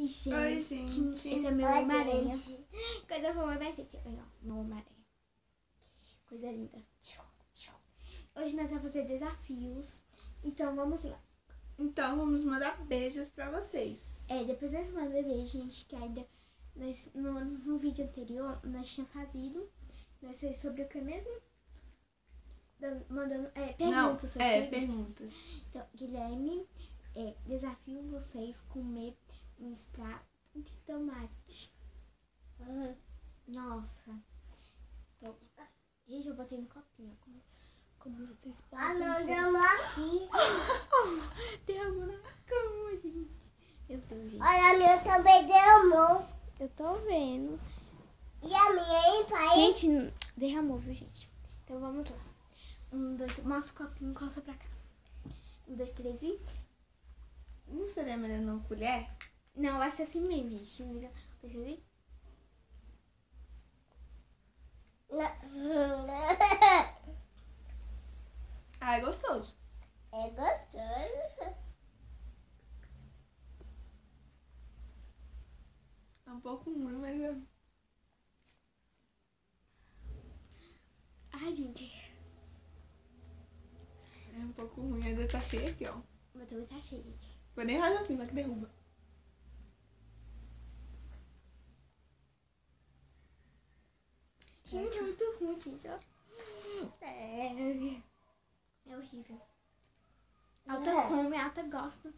Oi, gente. Oi, gente. Esse é meu Homem-Aranha. Coisa boa, né, gente? Olha, meu Homem-Aranha. Coisa linda. Hoje nós vamos fazer desafios. Então, vamos lá. Então, vamos mandar beijos pra vocês. Depois nós mandamos beijo, gente, que ainda no vídeo anterior nós tínhamos fazido. Nós sei sobre o que mesmo? Mandando perguntas sobre perguntas. Então, Guilherme, desafio vocês comer um extrato de tomate. Nossa. Gente, eu botei no copinho. Como vocês podem ver. Derramou aqui. Derramou na cama, gente. Meu Deus, gente. Olha, a minha também derramou. Eu tô vendo. E a minha, hein, pai? Gente, derramou, viu, gente? Então, vamos lá. 1, 2, mostra o copinho, encosta pra cá. 1, 2, 3 e... Não seria melhor não colher? Não, vai ser assim mesmo, gente. 1, 2, 3 e... Ah, é gostoso. É gostoso. É um pouco ruim, mas é... Ai, gente. É um pouco ruim. Ainda tá cheio aqui, ó. Meu também tá cheio, gente. Vou nem fazer assim, vai que derruba. Gente, é muito ruim, gente, ó. É horrível. A Alta come, a Alta gosta.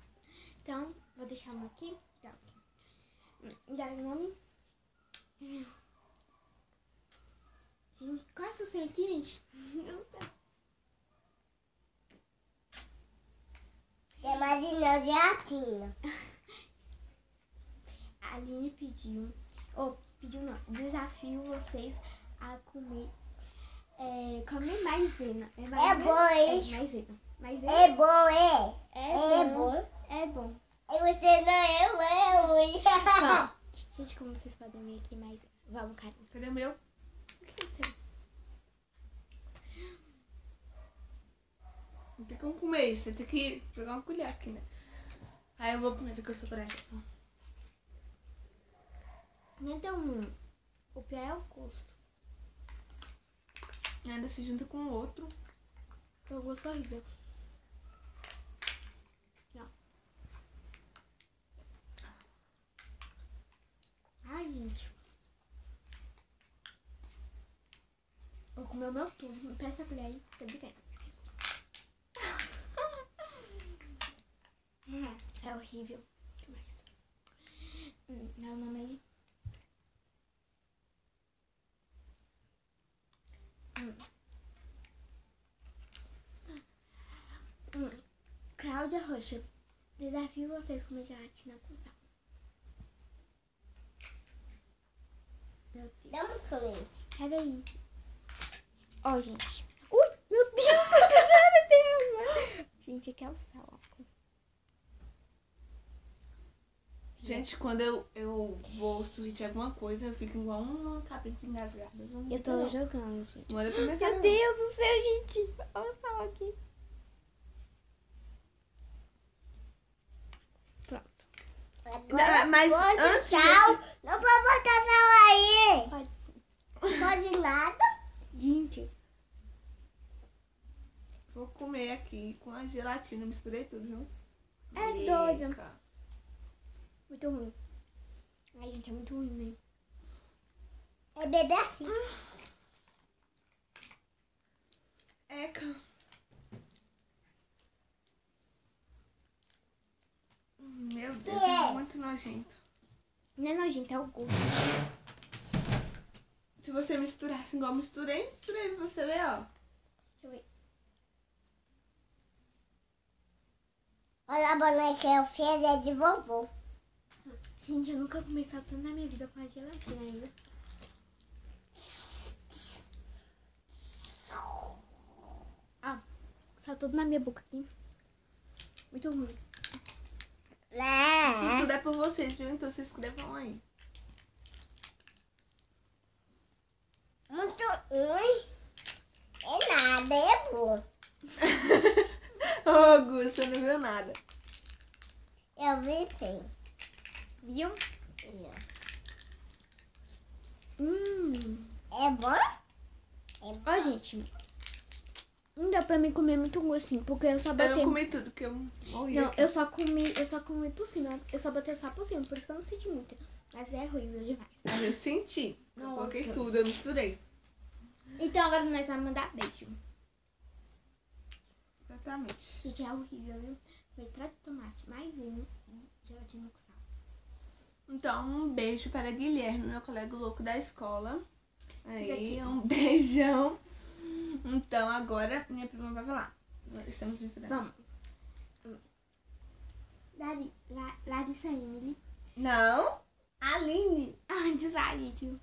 Então, vou deixar uma aqui. Dá o nome. Gente, qual é essa senha aqui, gente? Não sei. É Marinha de Atina. A Aline pediu. Pediu não. Desafio vocês a comer. Comer maisena. É bom isso. Maisena. É bom, é. É bom. É bom. E você não é ruim. Bom, gente, como vocês podem ver aqui, maisena. Vamos, Karina. Cadê o meu? O que é o seu? Não tem como comer isso. Você tem que jogar uma colher aqui, né? Aí eu vou primeiro, que eu sou corajosa. Não é tão ruim. O pior é o gosto. Ainda se junta com o outro. É o gosto horrível. Não. Ai, gente. Vou comer o meu tudo. Me presta a colher aí. Tô brincando. É horrível. O que mais? Dá o nome aí. Cláudia Rocha. Desafio vocês comer gelatina com sal. Meu Deus. Dá um sonho. Peraí. Ó, gente. Ui, meu Deus. Meu Deus. Gente, aqui é o sal, ó. Gente, quando eu vou switch alguma coisa, eu fico igual uma cabrita engasgada. Eu tô jogando, gente. Manda pra minha cara. Meu Deus do céu, gente. Olha o sal aqui. Pronto. Agora Mas pode antes sal. Não pode botar sal aí. Pode sim. Pode nada. Gente. Vou comer aqui com a gelatina. Misturei tudo, viu? É doido. Muito ruim. Ai, gente, é muito ruim mesmo. É beber assim. Eca. Meu Deus, é muito nojento. Não é nojento, é o gosto. Se você misturar assim igual eu misturei pra você ver, ó. Deixa eu ver. Olha a boneca, eu fiz é de vovô. Gente, eu nunca comi sal tanto na minha vida com a gelatina ainda. Sal todo na minha boca aqui. Muito ruim. Isso tudo é por vocês, viu? Então se inscrevam aí. Muito ruim. É nada, é bom. Ô, Gu, você não viu nada. Eu vi sim. Vi viu? É bom? Ó, gente. Não dá pra mim comer muito gostinho, porque eu só Eu botei... não comi tudo, que eu morri Não, aqui. eu só comi por cima. Eu só botei só por cima, por isso que eu não senti muito. Mas é horrível demais. Mas eu senti. Eu Nossa. coloquei tudo, eu misturei. Então agora nós vamos mandar beijo. Exatamente. Gente, é horrível, viu? Com extrato de tomate, maisena e gelatina com sal. Então, um beijo para Guilherme, meu colega louco da escola. Aí, Fica um beijão. Então, agora minha prima vai falar. Estamos misturando. Vamos. Larissa Emily. Não, Aline. Antes vai, tio.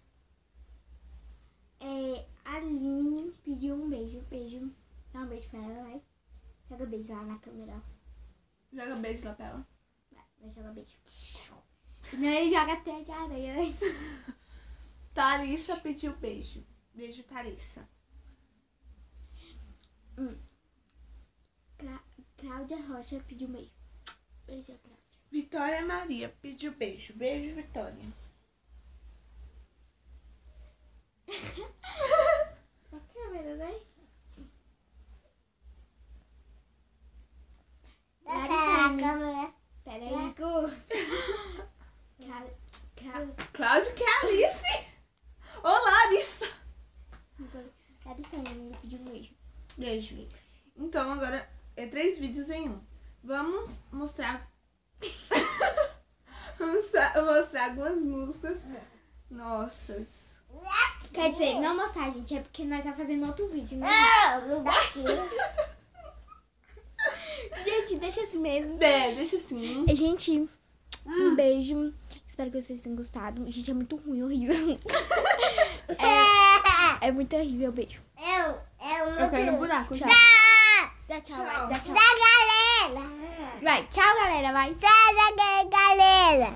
Aline pediu um beijo. Beijo. Dá um beijo pra ela, vai. Joga beijo lá na câmera. Joga beijo lá pra ela. Vai jogar beijo. Não, ele joga até de areia, né? Thalissa pediu beijo. Beijo, Thalissa. Cláudia Rocha pediu um beijo. Beijo, Cláudia. Vitória Maria pediu beijo. Beijo, Vitória. A câmera, né? Essa câmera. Pera aí, Gu. Cláudia, que é a Alice. Olá, Larissa. Larissa Emily pediu um beijo. Beijo. Então, agora é 3 vídeos em um. Vamos mostrar... mostrar algumas músicas. Nossas. Quer dizer, não mostrar, gente, é porque nós estamos fazendo outro vídeo, né? Não dá aqui. Gente, deixa assim mesmo. Deixa assim. Gente, um beijo. Espero que vocês tenham gostado. Gente, é muito ruim, horrível. É muito horrível, beijo. Eu quero um buraco. Tchau. Dá tchau, Tchau. vai, dá tchau. Da galera. Vai, tchau, galera, vai. Tchau, galera.